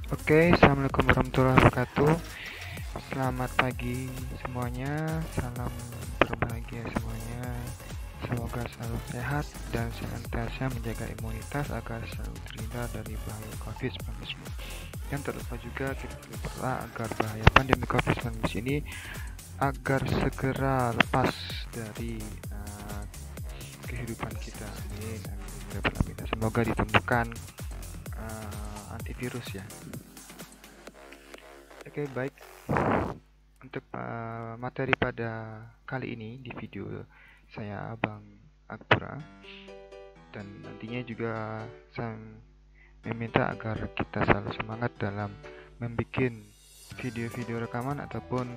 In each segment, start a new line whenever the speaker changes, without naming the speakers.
Oke, assalamualaikum warahmatullahi wabarakatuh. Selamat pagi semuanya, salam berbahagia semuanya. Semoga selalu sehat dan senantiasa menjaga imunitas agar selalu terhindar dari bahaya COVID-19. Yang terlupa juga kita berdoa agar bahaya pandemi COVID-19 ini agar segera lepas dari kehidupan kita. Amin, amin. Semoga ditemukan antivirus ya. Oke, baik. Untuk materi pada kali ini di video saya Abang Akbura, dan nantinya juga saya meminta agar kita selalu semangat dalam membuat video-video rekaman ataupun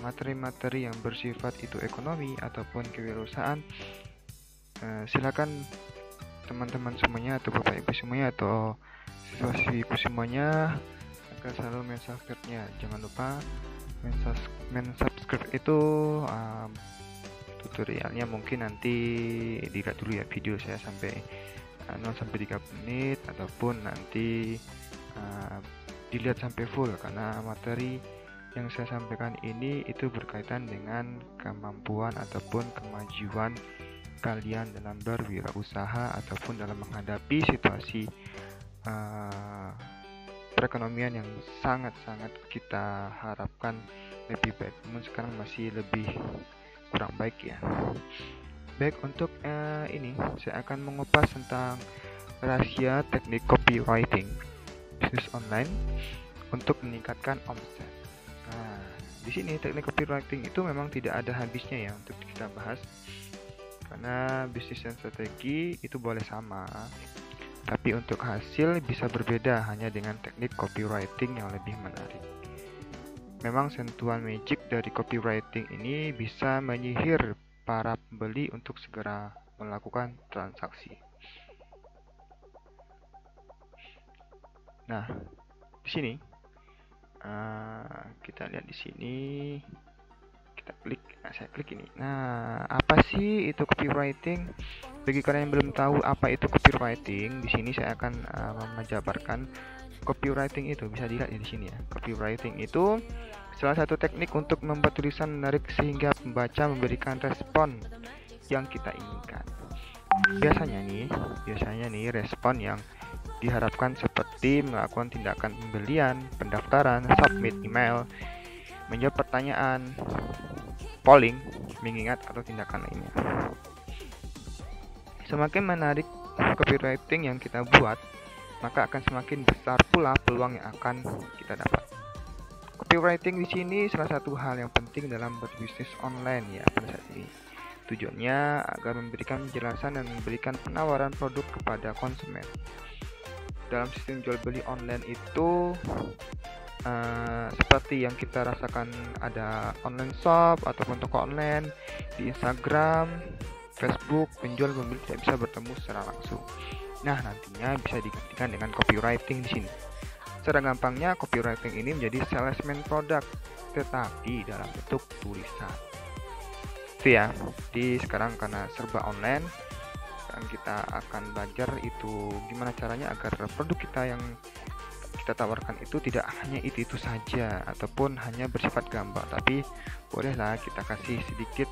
materi-materi yang bersifat itu ekonomi ataupun kewirausahaan. Silakan teman-teman semuanya atau bapak ibu semuanya atau siswa-siswiku semuanya agar selalu mensubscribe-nya. Jangan lupa mensubscribe itu tutorialnya mungkin nanti dilihat dulu ya video saya sampai 0-3 menit ataupun nanti dilihat sampai full, karena materi yang saya sampaikan ini itu berkaitan dengan kemampuan ataupun kemajuan kalian dalam berwirausaha ataupun dalam menghadapi situasi perekonomian yang sangat-sangat kita harapkan lebih baik, namun sekarang masih lebih kurang baik ya. Baik, untuk ini saya akan mengupas tentang rahasia teknik copywriting bisnis online untuk meningkatkan omset. Nah, di sini teknik copywriting itu memang tidak ada habisnya ya untuk kita bahas, karena bisnis dan strategi itu boleh sama, tapi untuk hasil bisa berbeda hanya dengan teknik copywriting yang lebih menarik. Memang sentuhan magic dari copywriting ini bisa menyihir para pembeli untuk segera melakukan transaksi. Nah, di sini kita lihat di sini, kita klik, saya klik ini. Nah, apa sih itu copywriting? Bagi kalian yang belum tahu apa itu copywriting, di sini saya akan menjabarkan copywriting itu. Bisa dilihat di sini ya. Copywriting itu salah satu teknik untuk membuat tulisan menarik sehingga pembaca memberikan respon yang kita inginkan. Biasanya nih respon yang diharapkan seperti melakukan tindakan pembelian, pendaftaran, submit email, menjawab pertanyaan, polling, mengingat atau tindakan lainnya. Semakin menarik copywriting yang kita buat, maka akan semakin besar pula peluang yang akan kita dapat. Copywriting di sini salah satu hal yang penting dalam berbisnis online ya pada saat ini. Tujuannya agar memberikan penjelasan dan memberikan penawaran produk kepada konsumen. Dalam sistem jual beli online itu seperti yang kita rasakan ada online shop ataupun toko online di Instagram, Facebook, penjual pembeli tidak bisa bertemu secara langsung. Nah, nantinya bisa digantikan dengan copywriting di sini. Secara gampangnya, copywriting ini menjadi salesman produk, tetapi dalam bentuk tulisan. Itu ya. Jadi sekarang karena serba online, dan kita akan belajar itu gimana caranya agar produk kita yang kita tawarkan itu tidak hanya itu saja ataupun hanya bersifat gambar, tapi bolehlah kita kasih sedikit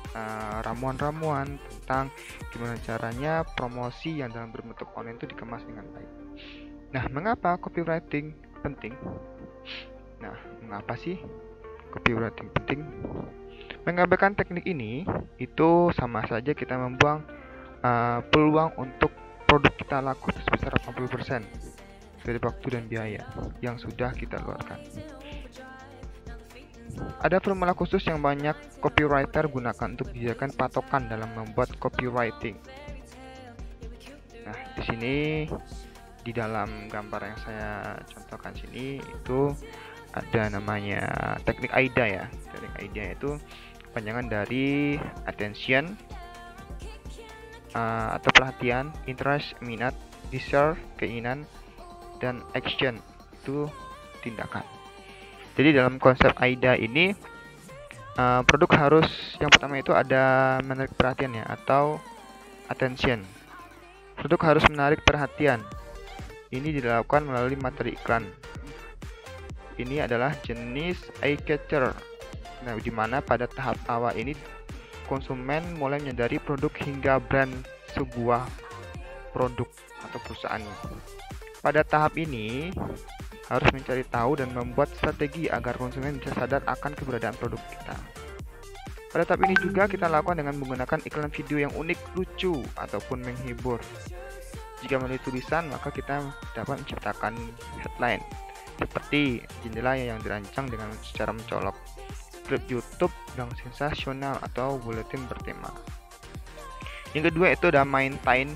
ramuan-ramuan tentang gimana caranya promosi yang dalam berbentuk online itu dikemas dengan baik. Nah, mengapa copywriting penting? Nah, mengapa sih copywriting penting? Mengabaikan teknik ini itu sama saja kita membuang peluang untuk produk kita laku sebesar 80% dari waktu dan biaya yang sudah kita keluarkan. Ada formula khusus yang banyak copywriter gunakan untuk dijadikan patokan dalam membuat copywriting. Nah, di sini di dalam gambar yang saya contohkan sini itu ada namanya teknik AIDA ya. Teknik AIDA itu panjangan dari attention atau perhatian, interest, minat, desire, keinginan, dan action itu tindakan. Jadi dalam konsep AIDA ini produk harus yang pertama itu ada menarik perhatian ya, atau attention. Produk harus menarik perhatian. Ini dilakukan melalui materi iklan. ini adalah jenis eye catcher. Nah, di mana pada tahap awal ini konsumen mulai menyadari produk hingga brand sebuah produk atau perusahaan. Pada tahap ini harus mencari tahu dan membuat strategi agar konsumen bisa sadar akan keberadaan produk kita. Pada tahap ini juga kita lakukan dengan menggunakan iklan video yang unik, lucu, ataupun menghibur. Jika melalui tulisan, maka kita dapat menciptakan headline seperti jendela yang dirancang dengan secara mencolok, klip YouTube yang sensasional, atau buletin bertema. Yang kedua itu ada maintain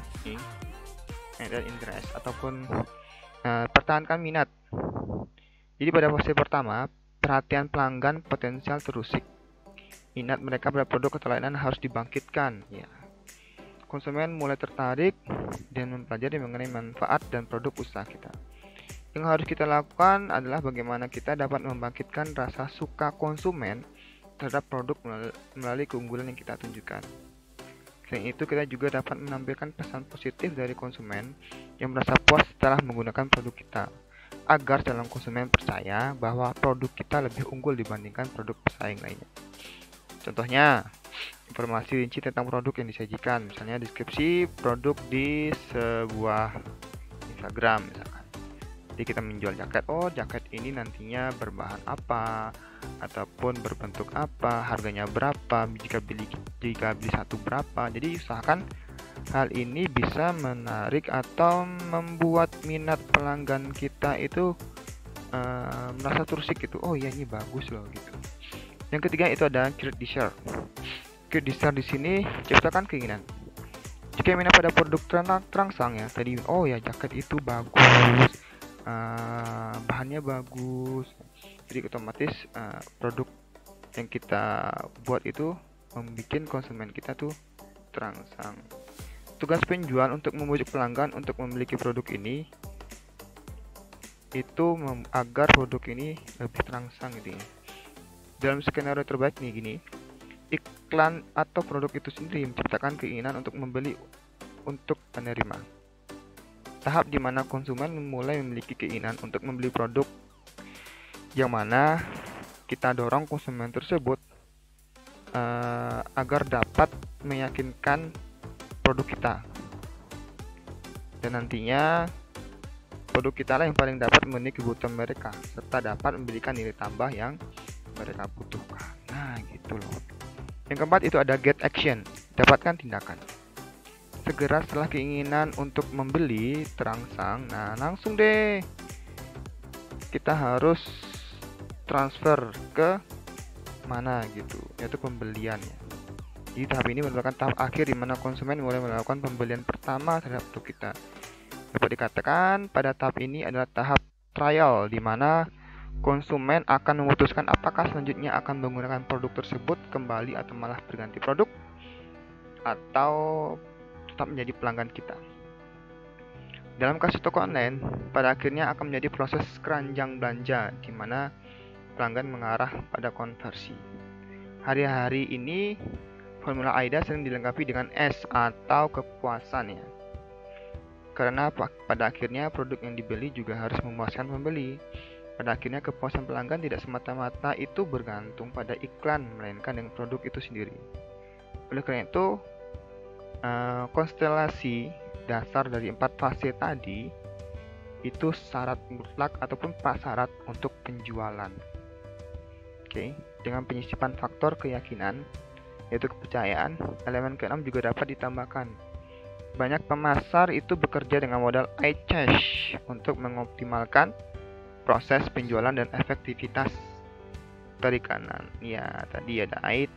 interest ataupun pertahankan minat. Jadi pada fase pertama, perhatian pelanggan potensial terusik. Minat mereka pada produk atau layanan harus dibangkitkan. Ya. Konsumen mulai tertarik dan mempelajari mengenai manfaat dan produk usaha kita. Yang harus kita lakukan adalah bagaimana kita dapat membangkitkan rasa suka konsumen terhadap produk melalui keunggulan yang kita tunjukkan. Selain itu, kita juga dapat menampilkan pesan positif dari konsumen yang merasa puas setelah menggunakan produk kita, agar calon konsumen percaya bahwa produk kita lebih unggul dibandingkan produk pesaing lainnya. Contohnya, informasi rinci tentang produk yang disajikan, misalnya deskripsi produk di sebuah Instagram misalkan. Jadi kita menjual jaket, jaket ini nantinya berbahan apa, ataupun berbentuk apa, harganya berapa, jika beli satu berapa. Jadi usahakan hal ini bisa menarik atau membuat minat pelanggan kita itu merasa terusik gitu. Oh iya, ini bagus loh gitu. Yang ketiga itu ada create desire. Create desire di sini ciptakan keinginan. Jika minat pada produk terangsang ya, tadi jaket itu bagus, bahannya bagus, jadi otomatis produk yang kita buat itu membuat konsumen kita tuh terangsang. Tugas penjual untuk membujuk pelanggan untuk memiliki produk ini itu agar produk ini lebih terangsang gitu ya. Dalam skenario terbaik nih gini, iklan atau produk itu sendiri menciptakan keinginan untuk membeli untuk penerima. Tahap di mana konsumen mulai memiliki keinginan untuk membeli produk, yang mana kita dorong konsumen tersebut agar dapat meyakinkan produk kita, dan nantinya produk kita lah yang paling dapat memenuhi kebutuhan mereka serta dapat memberikan nilai tambah yang mereka butuhkan. Nah gitu loh. Yang keempat itu ada get action, dapatkan tindakan. Segera setelah keinginan untuk membeli terangsang, nah langsung deh kita harus transfer ke mana gitu, yaitu pembeliannya. Di tahap ini merupakan tahap akhir di mana konsumen mulai melakukan pembelian pertama terhadap produk kita. Dapat dikatakan pada tahap ini adalah tahap trial, di mana konsumen akan memutuskan apakah selanjutnya akan menggunakan produk tersebut kembali atau malah berganti produk, atau tetap menjadi pelanggan kita. Dalam kasus toko online, pada akhirnya akan menjadi proses keranjang belanja, di mana pelanggan mengarah pada konversi. Hari-hari ini, formula AIDA sering dilengkapi dengan S atau kepuasan ya. Karena pada akhirnya produk yang dibeli juga harus memuaskan pembeli. Pada akhirnya kepuasan pelanggan tidak semata-mata itu bergantung pada iklan, melainkan dengan produk itu sendiri. Oleh karena itu, konstelasi dasar dari 4 fase tadi itu syarat mutlak ataupun prasyarat untuk penjualan. Oke, dengan penyisipan faktor keyakinan, yaitu kepercayaan, elemen ke-6 juga dapat ditambahkan. Banyak pemasar itu bekerja dengan modal iCash untuk mengoptimalkan proses penjualan dan efektivitas perikanan. Ya, tadi ada AID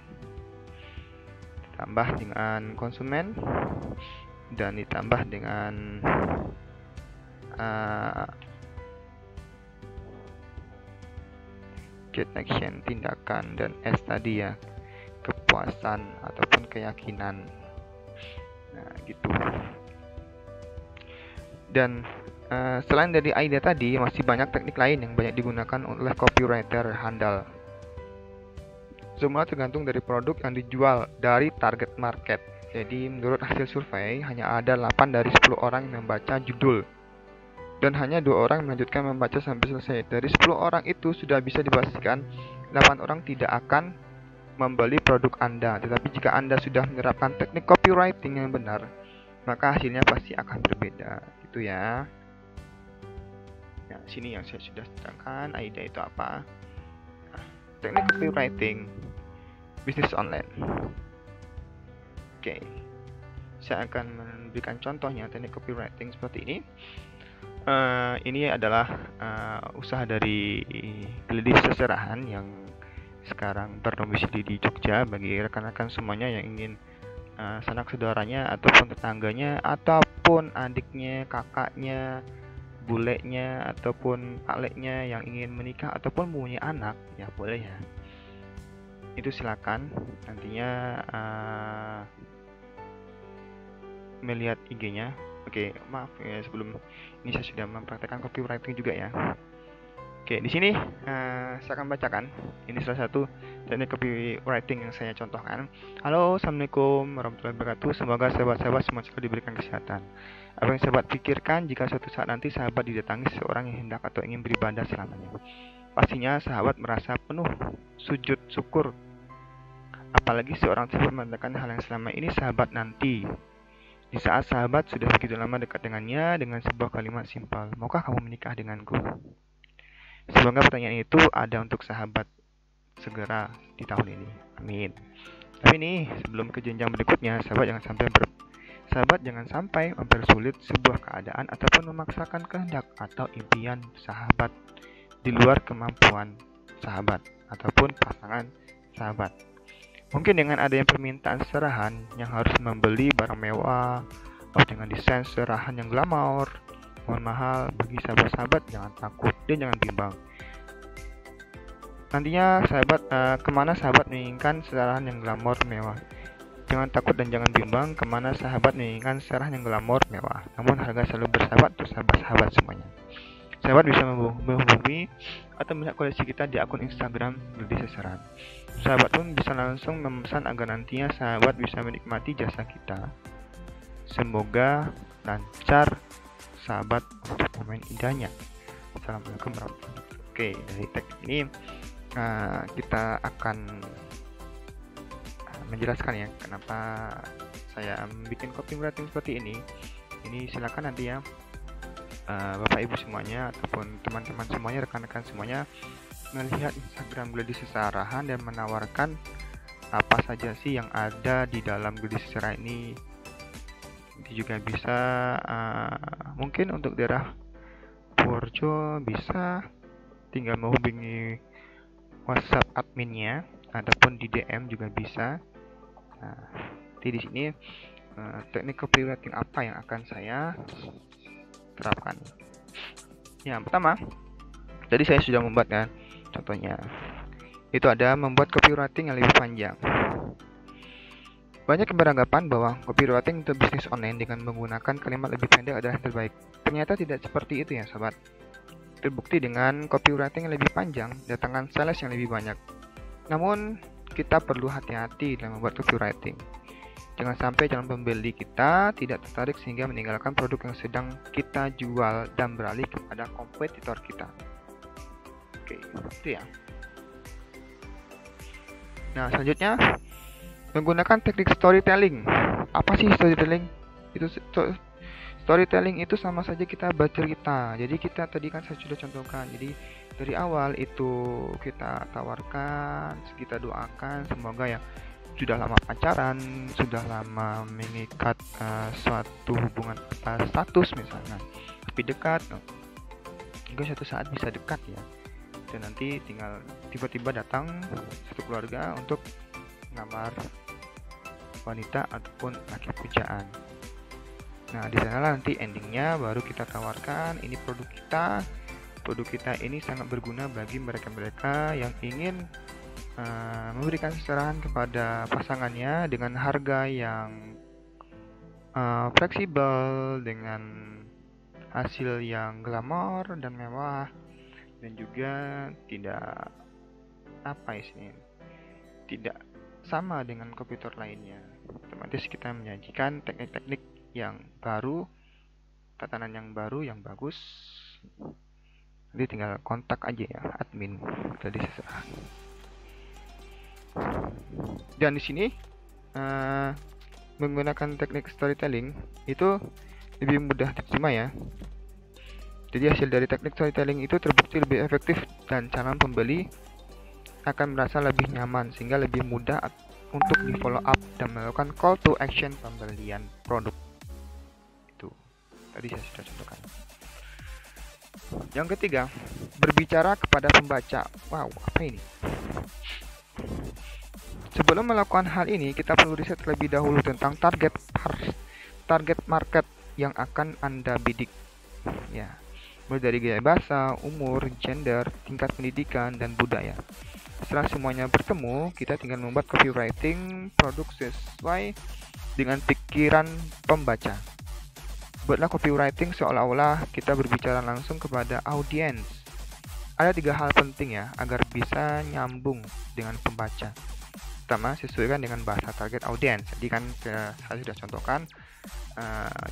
ditambah dengan konsumen dan ditambah dengan get action, tindakan, dan S tadi ya, kepuasan ataupun keyakinan. Nah, gitu. Dan selain dari AIDA tadi, masih banyak teknik lain yang banyak digunakan oleh copywriter handal. Semua tergantung dari produk yang dijual dari target market. Jadi menurut hasil survei, hanya ada 8 dari 10 orang yang membaca judul dan hanya 2 orang melanjutkan membaca sampai selesai. Dari 10 orang itu sudah bisa dipastikan 8 orang tidak akan membeli produk Anda. Tetapi jika Anda sudah menerapkan teknik copywriting yang benar, maka hasilnya pasti akan berbeda. Gitu ya. Nah, sini yang saya sudah terangkan, AIDA itu apa? Nah, teknik copywriting bisnis online. Oke. Saya akan memberikan contohnya teknik copywriting seperti ini. Ini adalah usaha dari Gledis Seserahan yang sekarang berdomisili di Jogja. Bagi rekan-rekan semuanya yang ingin sanak saudaranya ataupun tetangganya ataupun adiknya, kakaknya, bulenya ataupun aleknya yang ingin menikah ataupun punya anak, ya boleh ya. Itu silakan nantinya melihat IG-nya. Oke, maaf ya, sebelum ini saya sudah mempraktekkan copywriting juga ya. Oke, di sini saya akan bacakan. Ini salah satu teknik copywriting yang saya contohkan. Halo, assalamualaikum warahmatullahi wabarakatuh. Semoga sahabat-sahabat semua selalu diberikan kesehatan. Apa yang sahabat pikirkan jika suatu saat nanti sahabat didatangi seorang yang hendak atau ingin beribadah selamanya? Pastinya sahabat merasa penuh sujud syukur. Apalagi seorang tersebut mengatakan hal yang selama ini sahabat nanti. Di saat sahabat sudah begitu lama dekat dengannya dengan sebuah kalimat simpel, maukah kamu menikah denganku? Semoga pertanyaan itu ada untuk sahabat segera di tahun ini. Amin. Tapi nih, sebelum ke jenjang berikutnya, sahabat jangan sampai mempersulit sebuah keadaan ataupun memaksakan kehendak atau impian sahabat di luar kemampuan sahabat ataupun pasangan sahabat. Mungkin dengan adanya permintaan serahan yang harus membeli barang mewah atau dengan desain serahan yang glamor, mohon mahal, bagi sahabat-sahabat jangan takut dan jangan bimbang. Nantinya sahabat kemana sahabat menginginkan serahan yang glamor mewah. Jangan takut dan jangan bimbang kemana sahabat menginginkan serahan yang glamor mewah. Namun harga selalu bersahabat untuk sahabat-sahabat semuanya. Sahabat bisa menghubungi atau melihat koleksi kita di akun Instagram Gledis Seserahan. Sahabat pun bisa langsung memesan agar nantinya sahabat bisa menikmati jasa kita. Semoga lancar sahabat untuk momen indahnya. Assalamualaikum warahmatullahi wabarakatuh. Oke, dari teks ini kita akan menjelaskan ya kenapa saya bikin copywriting seperti ini. Ini silakan nanti ya Bapak Ibu semuanya ataupun teman-teman semuanya, rekan-rekan semuanya melihat Instagram Gledis Seserahan dan menawarkan apa saja sih yang ada di dalam Gledis Seserahan ini. Nanti juga bisa mungkin untuk daerah Purworejo bisa tinggal menghubungi WhatsApp adminnya ataupun di DM juga bisa. Nah, di sini teknik copywriting apa yang akan saya terapkan. Yang pertama, tadi saya sudah membuat kan contohnya. Itu ada membuat copywriting yang lebih panjang. Banyak yang beranggapan bahwa copywriting untuk bisnis online dengan menggunakan kalimat lebih pendek adalah yang terbaik. Ternyata tidak seperti itu ya, sahabat. Terbukti dengan copywriting yang lebih panjang, datangkan sales yang lebih banyak. Namun, kita perlu hati-hati dalam membuat copywriting. Jangan sampai calon pembeli kita tidak tertarik sehingga meninggalkan produk yang sedang kita jual dan beralih kepada kompetitor kita. Oke, itu ya. Nah, selanjutnya menggunakan teknik storytelling. Apa sih storytelling? Storytelling itu sama saja kita bercerita. Jadi kita tadi kan saya sudah contohkan. Jadi dari awal itu kita tawarkan, kita doakan semoga ya sudah lama pacaran, sudah lama mengikat suatu hubungan status misalnya, tapi dekat, hingga suatu saat bisa dekat ya. Dan nanti tinggal tiba-tiba datang satu keluarga untuk melamar wanita ataupun laki pujaan. Nah, di sanalah nanti endingnya baru kita tawarkan ini produk kita. Produk kita ini sangat berguna bagi mereka-mereka yang ingin memberikan serahan kepada pasangannya dengan harga yang fleksibel, dengan hasil yang glamor dan mewah, dan juga tidak tidak sama dengan kompetitor lainnya. Otomatis kita menyajikan teknik-teknik yang baru tatanan yang baru yang bagus. Jadi tinggal kontak aja ya admin Gladys Seserahan. Dan di sini menggunakan teknik storytelling itu lebih mudah diterima ya. Jadi hasil dari teknik storytelling itu terbukti lebih efektif dan calon pembeli akan merasa lebih nyaman sehingga lebih mudah untuk di follow up dan melakukan call to action pembelian produk. Itu tadi saya sudah contohkan. Yang ketiga, berbicara kepada pembaca. Wow, apa ini? Sebelum melakukan hal ini, kita perlu riset terlebih dahulu tentang target market yang akan Anda bidik. Ya, mulai dari gaya bahasa, umur, gender, tingkat pendidikan, dan budaya. Setelah semuanya bertemu, kita tinggal membuat copywriting produk sesuai dengan pikiran pembaca. Buatlah copywriting seolah-olah kita berbicara langsung kepada audiens. Ada 3 hal penting ya agar bisa nyambung dengan pembaca. Pertama, sesuaikan dengan bahasa target audiens. Jadi kan saya sudah contohkan.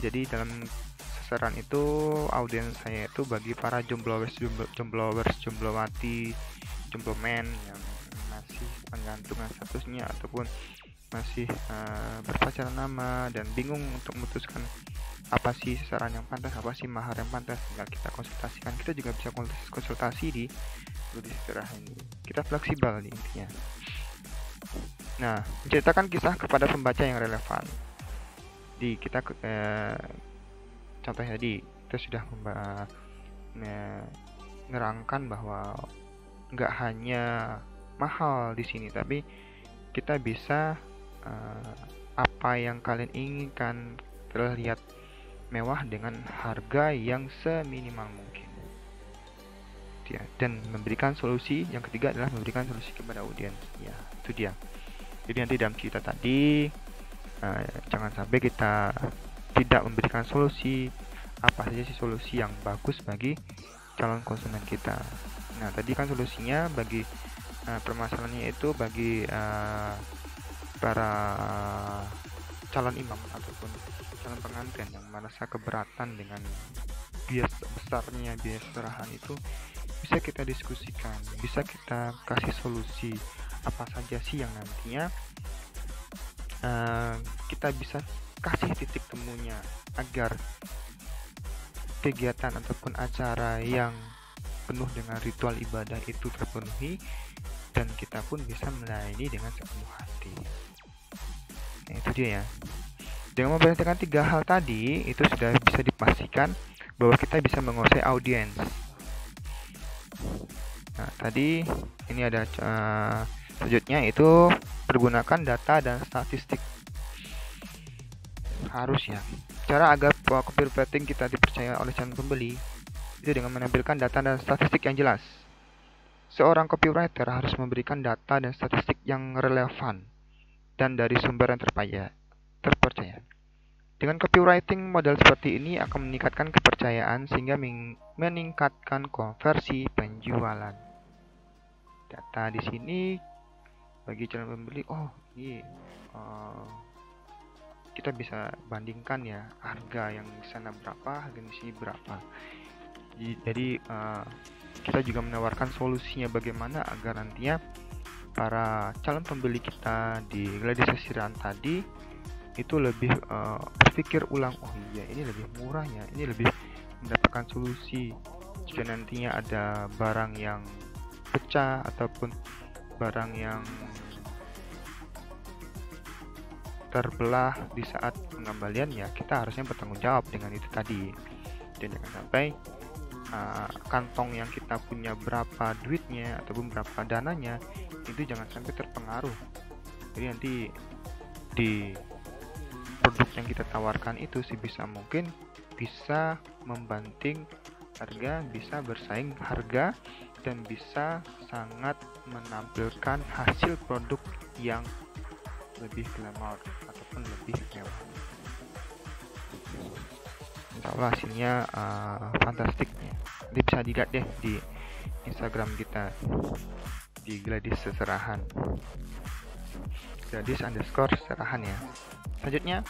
Jadi dalam sasaran itu audiens saya itu bagi para jomblowers, jomblowati, jomblomen yang masih menggantung statusnya ataupun masih berpacaran lama dan bingung untuk memutuskan apa sih sasaran yang pantas, apa sih mahar yang pantas. Tinggal kita konsultasikan. Kita juga bisa konsultasi di Seserahan ini. Kita fleksibel nih intinya. Nah, menceritakan kisah kepada pembaca yang relevan. Di kita contohnya di kita sudah menerangkan bahwa nggak hanya mahal di sini, tapi kita bisa apa yang kalian inginkan terlihat mewah dengan harga yang seminimal mungkin. Ya, dan memberikan solusi. Yang ketiga adalah memberikan solusi kepada audiens. Ya, itu dia. Jadi nanti dalam cerita tadi jangan sampai kita tidak memberikan solusi. Apa saja sih solusi yang bagus bagi calon konsumen kita. Nah, tadi kan solusinya bagi permasalahannya itu bagi para calon imam ataupun calon pengantin yang merasa keberatan dengan biaya besarnya biaya seserahan itu, bisa kita diskusikan, bisa kita kasih solusi apa saja sih yang nantinya kita bisa kasih titik temunya agar kegiatan ataupun acara yang penuh dengan ritual ibadah itu terpenuhi dan kita pun bisa melayani dengan sepenuh hati. Nah, itu dia ya. Dengan memperhatikan 3 hal tadi, itu sudah bisa dipastikan bahwa kita bisa menguasai audiens. Nah, tadi ini ada selanjutnya itu pergunakan data dan statistik. Harus ya. Cara agar copywriting kita dipercaya oleh calon pembeli itu dengan menampilkan data dan statistik yang jelas. Seorang copywriter harus memberikan data dan statistik yang relevan dan dari sumber yang terpercaya. Dengan copywriting model seperti ini akan meningkatkan kepercayaan sehingga meningkatkan konversi penjualan. Data di sini bagi calon pembeli, kita bisa bandingkan ya harga yang di sana berapa, harga di sini berapa. Jadi kita juga menawarkan solusinya bagaimana agar nantinya para calon pembeli kita di Gladys Seserahan tadi itu lebih berpikir ulang, oh iya ini lebih murah ya, ini lebih mendapatkan solusi jika nantinya ada barang yang pecah ataupun barang yang terbelah di saat pengembalian, ya kita harusnya bertanggung jawab dengan itu tadi. Dan jangan sampai kantong yang kita punya berapa duitnya ataupun berapa dananya itu jangan sampai terpengaruh. Jadi nanti di produk yang kita tawarkan itu sebisa mungkin bisa membanting harga, bisa bersaing harga, dan bisa sangat menampilkan hasil produk yang lebih glamour ataupun lebih mewah. Insya Allah hasilnya fantastik ya. Ini bisa dilihat deh di Instagram kita di Gladys Seserahan, Gladys_Seserahan ya. Selanjutnya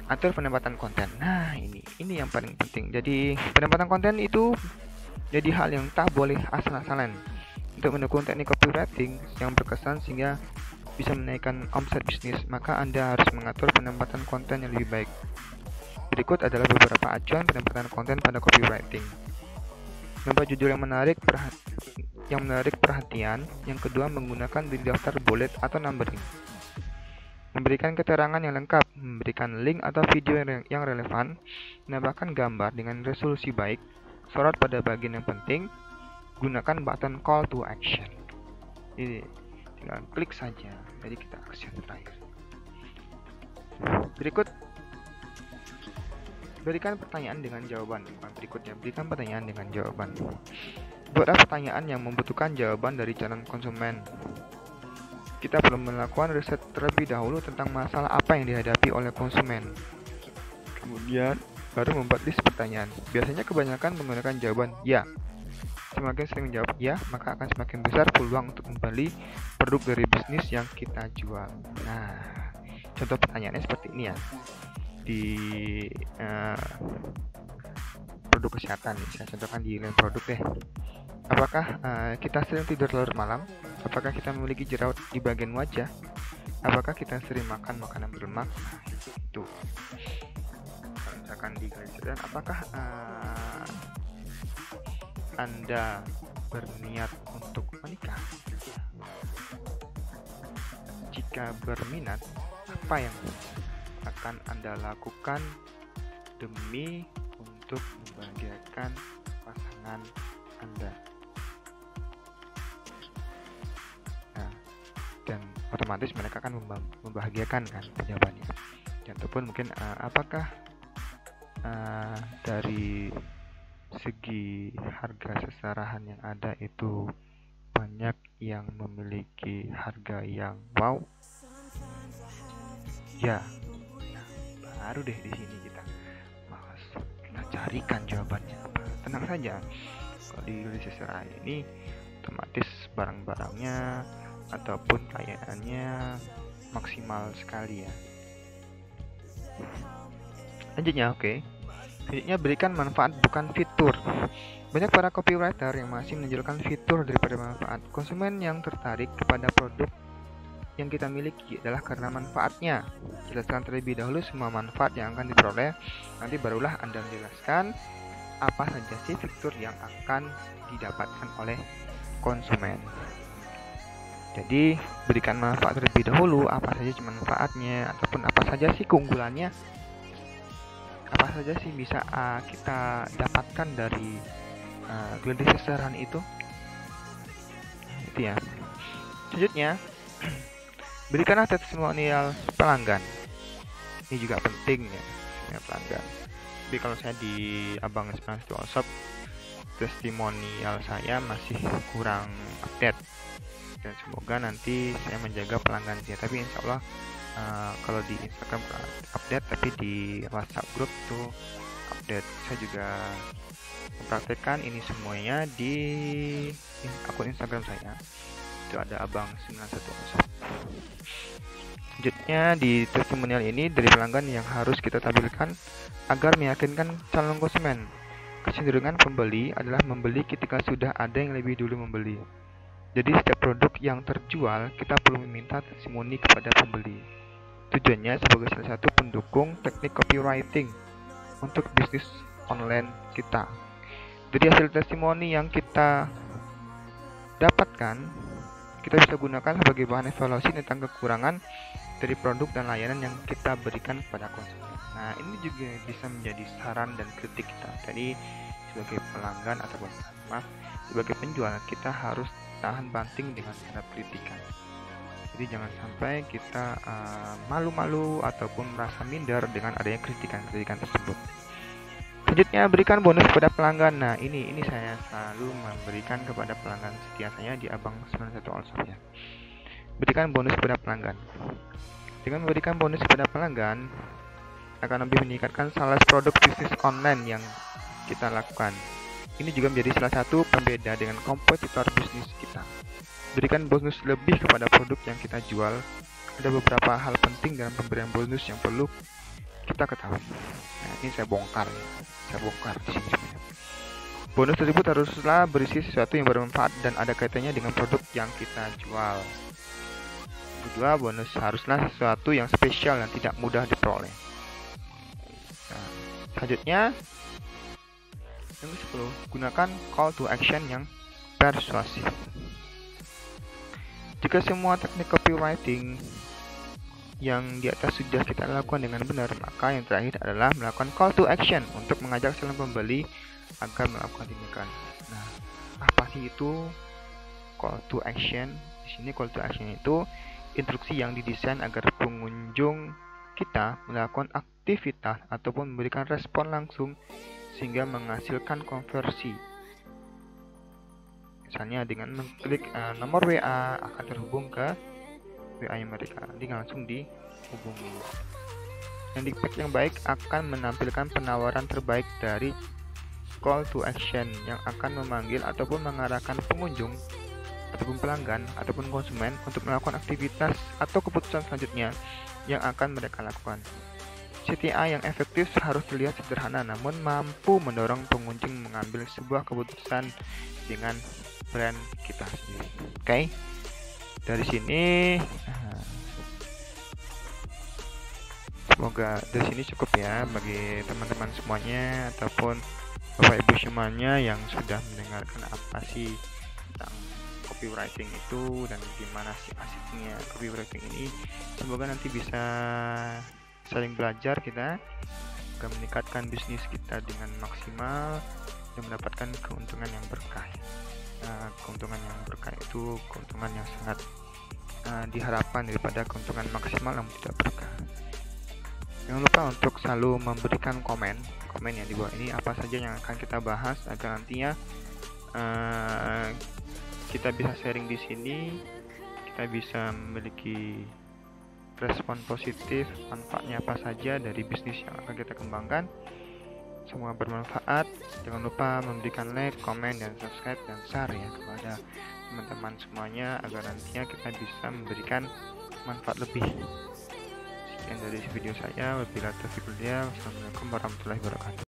Atur penempatan konten. Nah, ini yang paling penting. Jadi penempatan konten itu jadi hal yang tak boleh asal-asalan. Untuk mendukung teknik copywriting yang berkesan sehingga bisa menaikkan omset bisnis, maka Anda harus mengatur penempatan konten yang lebih baik. Berikut adalah beberapa acuan penempatan konten pada copywriting. Membuat judul yang menarik perhatian. Yang kedua, menggunakan daftar bullet atau numbering. Memberikan keterangan yang lengkap, memberikan link atau video yang relevan, menambahkan gambar dengan resolusi baik, sorot pada bagian yang penting, gunakan button call to action. Jadi tinggal klik saja, jadi kita action terakhir. Berikut, berikan pertanyaan dengan jawaban. Berikutnya, berikan pertanyaan dengan jawaban. Buatlah pertanyaan yang membutuhkan jawaban dari calon konsumen. Kita perlu melakukan riset terlebih dahulu tentang masalah apa yang dihadapi oleh konsumen. Kemudian, baru membuat list pertanyaan. Biasanya kebanyakan menggunakan jawaban ya. Semakin sering menjawab ya, maka akan semakin besar peluang untuk membeli produk dari bisnis yang kita jual. Nah, contoh pertanyaannya seperti ini ya. Di produk kesehatan, saya contohkan di lain produk deh. Apakah kita sering tidur larut malam? Apakah kita memiliki jerawat di bagian wajah? Apakah kita sering makan makanan berlemak? Itu. Kalau misalkan di kesehatan, apakah Anda berniat untuk menikah? Jika berminat, apa yang akan Anda lakukan demi untuk membahagiakan pasangan Anda? Nah, dan otomatis mereka akan membahagiakan kan jawabannya. Ataupun mungkin apakah dari segi harga seserahan yang ada itu banyak yang memiliki harga yang wow? Ya, nah, baru deh di sini kita bahas, kita carikan jawabannya apa. Tenang saja, kalau di seserahan ini otomatis barang-barangnya ataupun pelayanannya maksimal sekali ya. Lanjutnya, oke. Selanjutnya, berikan manfaat bukan fitur. Banyak para copywriter yang masih menonjolkan fitur daripada manfaat. Konsumen yang tertarik kepada produk yang kita miliki adalah karena manfaatnya. Jelaskan terlebih dahulu semua manfaat yang akan diperoleh. Nanti barulah Anda menjelaskan apa saja sih fitur yang akan didapatkan oleh konsumen. Jadi berikan manfaat terlebih dahulu, apa saja manfaatnya ataupun apa saja sih keunggulannya, apa saja sih bisa kita dapatkan dari gladi seserahan itu. Itu ya. Selanjutnya, berikanlah testimonial pelanggan. Ini juga penting ya pelanggan. Tapi kalau saya di Abang Inspirasi Shop, testimonial saya masih kurang update. Dan semoga nanti saya menjaga pelanggan saya. Tapi insya Allah kalau di Instagram update, tapi di WhatsApp grup tuh update. Saya juga mempraktekkan ini semuanya di akun Instagram saya. Itu ada Abang 91 Shop. Selanjutnya, di testimonial ini dari pelanggan yang harus kita tampilkan agar meyakinkan calon konsumen. Kecenderungan pembeli adalah membeli ketika sudah ada yang lebih dulu membeli. Jadi setiap produk yang terjual kita perlu meminta testimoni kepada pembeli. Tujuannya sebagai salah satu pendukung teknik copywriting untuk bisnis online kita. Jadi hasil testimoni yang kita dapatkan kita bisa gunakan sebagai bahan evaluasi tentang kekurangan dari produk dan layanan yang kita berikan kepada konsumen. Nah, ini juga bisa menjadi saran dan kritik kita. Jadi sebagai pelanggan ataupun sebagai penjual kita harus tahan banting dengan segala kritikan. Jadi jangan sampai kita malu-malu ataupun merasa minder dengan adanya kritikan-kritikan tersebut. Selanjutnya, berikan bonus kepada pelanggan. Nah, ini saya selalu memberikan kepada pelanggan setia saya di Abang 91 Shop ya. Berikan bonus kepada pelanggan. Dengan memberikan bonus kepada pelanggan akan lebih meningkatkan sales produk bisnis online yang kita lakukan. Ini juga menjadi salah satu pembeda dengan kompetitor bisnis kita. Berikan bonus lebih kepada produk yang kita jual. Ada beberapa hal penting dalam pemberian bonus yang perlu kita ketahui. Nah, ini saya bongkar di sini semuanya. Bonus tersebut haruslah berisi sesuatu yang bermanfaat dan ada kaitannya dengan produk yang kita jual. Kedua, bonus haruslah sesuatu yang spesial dan tidak mudah diperoleh. Nah, selanjutnya yang ke-10, gunakan call to action yang persuasif. Jika semua teknik copywriting yang di atas sudah kita lakukan dengan benar, maka yang terakhir adalah melakukan call to action untuk mengajak calon pembeli agar melakukan tindakan. Nah, apa sih itu call to action? Di sini call to action itu instruksi yang didesain agar pengunjung kita melakukan aktivitas ataupun memberikan respon langsung sehingga menghasilkan konversi. Misalnya dengan mengklik nomor WA akan terhubung ke WA mereka, nanti langsung dihubungi. Landing page yang baik akan menampilkan penawaran terbaik dari call to action yang akan memanggil ataupun mengarahkan pengunjung ataupun pelanggan ataupun konsumen untuk melakukan aktivitas atau keputusan selanjutnya yang akan mereka lakukan. CTA yang efektif harus terlihat sederhana namun mampu mendorong pengunjung mengambil sebuah keputusan dengan brand kita sendiri. Oke. Dari sini semoga dari sini cukup ya bagi teman-teman semuanya ataupun Bapak Ibu semuanya yang sudah mendengarkan apa sih tentang copywriting itu dan gimana sih asiknya copywriting ini. Semoga nanti bisa saling belajar kita agar meningkatkan bisnis kita dengan maksimal dan mendapatkan keuntungan yang berkah. Keuntungan yang berkah itu keuntungan yang sangat diharapkan daripada keuntungan maksimal yang tidak berkah. Jangan lupa untuk selalu memberikan komen yang di bawah ini apa saja yang akan kita bahas agar nantinya kita bisa sharing di sini, kita bisa memiliki respon positif, manfaatnya apa saja dari bisnis yang akan kita kembangkan. Semoga bermanfaat. Jangan lupa memberikan like, komen, dan subscribe dan share ya kepada teman-teman semuanya agar nantinya kita bisa memberikan manfaat lebih. Sekian dari video saya. Wabillahi taufiq wal hidayah. Wassalamualaikum warahmatullahi wabarakatuh.